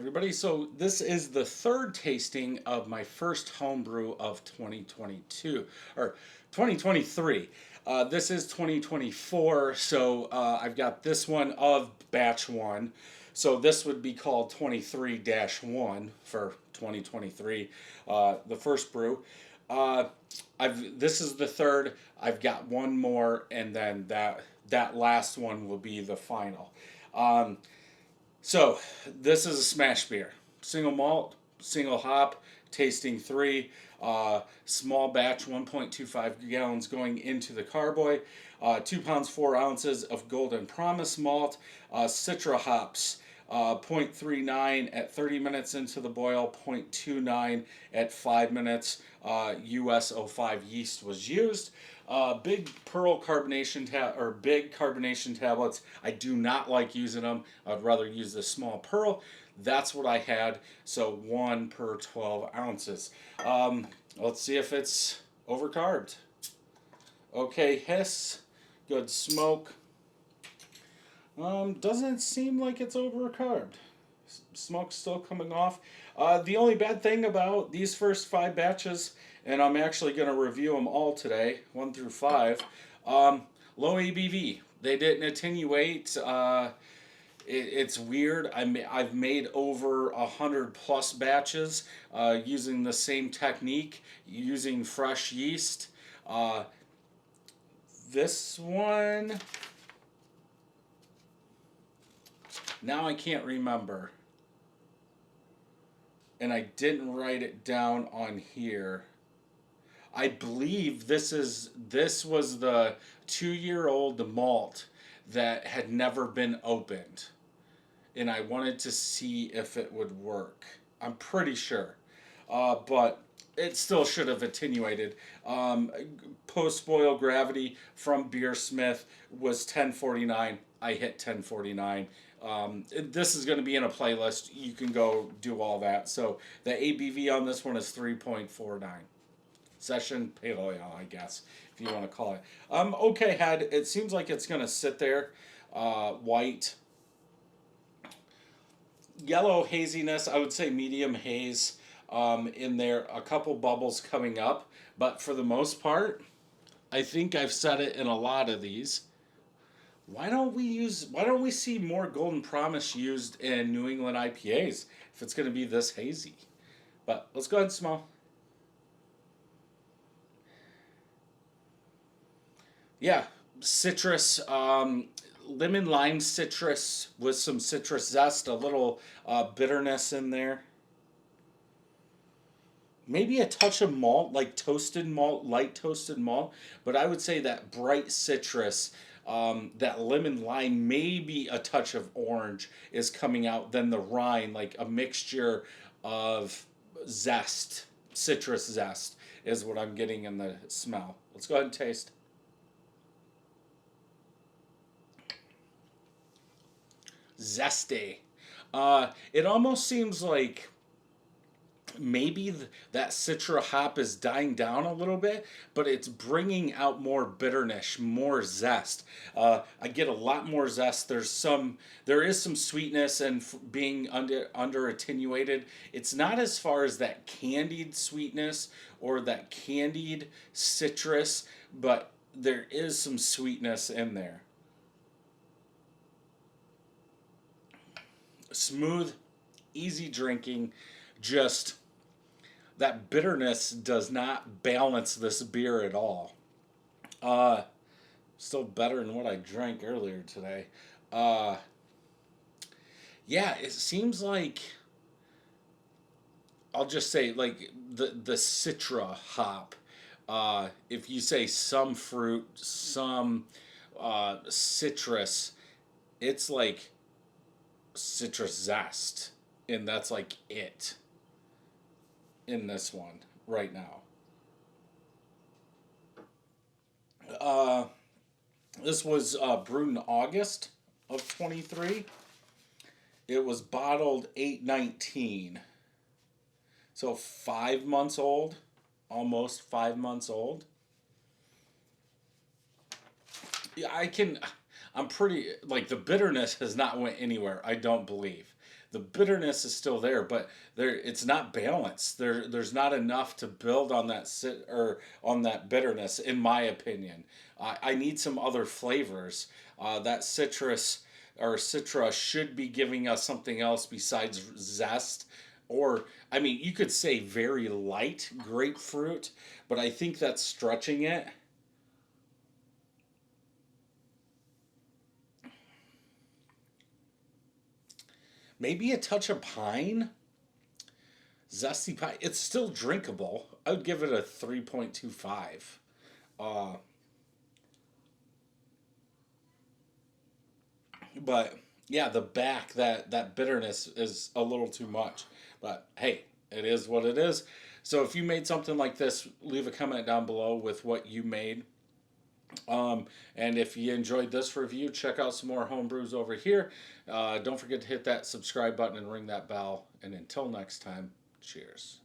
everybody. So this is the third tasting of my first homebrew of 2022 or 2023. This is 2024, so I've got this one of batch one. So this would be called 23-1 for 2023, the first brew. Uh, this is the third. I've got one more, and then that last one will be the final. Um, so this is a smash beer, single malt, single hop, tasting three, small batch, 1.25 gallons going into the carboy, 2 pounds 4 ounces of Golden Promise malt, Citra hops. 0.39 at 30 minutes into the boil, 0.29 at 5 minutes. US 05 yeast was used. Big pearl carbonation or big carbonation tablets. I do not like using them. I'd rather use the small pearl. That's what I had. So 1 per 12 ounces. Let's see if it's overcarbed. Okay, hiss. Good smoke. Doesn't seem like it's overcarbed. Smoke's still coming off. The only bad thing about these first 5 batches, and I'm actually going to review them all today, 1 through 5, low ABV. They didn't attenuate. It's weird. I've made over 100 plus batches using the same technique, using fresh yeast. This one, now I can't remember. And I didn't write it down on here. I believe this was the 2-year-old malt that had never been opened. And I wanted to see if it would work. I'm pretty sure. But it still should have attenuated. Post-boil gravity from Beersmith was 1049. I hit 1049. This is going to be in a playlist. You can go do all that. So the ABV on this one is 3.49. Session Pale Ale, I guess, if you want to call it. Okay, head. It seems like it's going to sit there. White. Yellow haziness. I would say medium haze in there. A couple bubbles coming up. But for the most part, I think I've said it in a lot of these. Why don't we see more Golden Promise used in New England IPAs if it's going to be this hazy? But let's go ahead and smell. Yeah, citrus, lemon lime citrus with some citrus zest, a little bitterness in there. Maybe a touch of malt, like toasted malt, light toasted malt, but I would say that bright citrus, that lemon lime, maybe a touch of orange is coming out, then the rind, like a mixture of zest, citrus zest, is what I'm getting in the smell. Let's go ahead and taste. Zesty. It almost seems like maybe that citra hop is dying down a little bit, but it's bringing out more bitterness, more zest. I get a lot more zest. There is some sweetness, and being under attenuated, it's not as far as that candied sweetness or that candied citrus, but there is some sweetness in there. Smooth, easy drinking, just that bitterness does not balance this beer at all. Still better than what I drank earlier today. Yeah, it seems like, I'll just say, like the Citra hop. If you say some fruit, some citrus, it's like citrus zest, and that's like it in this one right now. This was brewed in August of 23. It was bottled 8/19, so 5 months old, almost 5 months old. Yeah, I'm pretty, like, the bitterness has not went anywhere, I don't believe. The bitterness is still there, but it's not balanced. There's not enough to build on that on that bitterness, in my opinion. I need some other flavors. That citrus or Citra should be giving us something else besides zest. Or, I mean, you could say very light grapefruit, but I think that's stretching it. Maybe a touch of pine, zesty pine. It's still drinkable. I would give it a 3.25. Uh, but yeah, the back that bitterness is a little too much. But hey, it is what it is. So if you made something like this, leave a comment down below with what you made. And if you enjoyed this review, check out some more homebrews over here. Don't forget to hit that subscribe button and ring that bell. And until next time, cheers.